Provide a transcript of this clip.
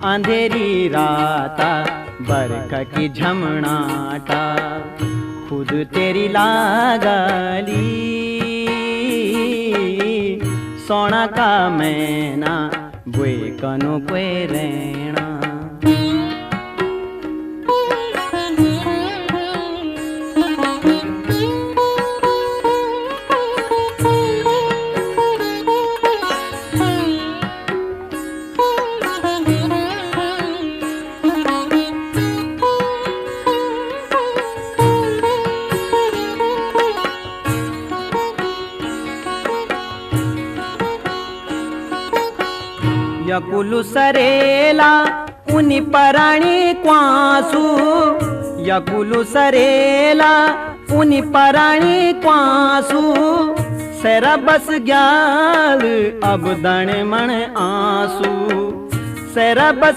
अंधेरी राता बरख की झमनाटा खुद तेरी लागली सोना का मैना बुए कनु पे रेणा। यकुलु सरेला उनी पराणी क्वासु, यकुलु सरेला उनी पराणी क्वासु, सेरा बस ग्याल अब दण मण आंसू, सेरा बस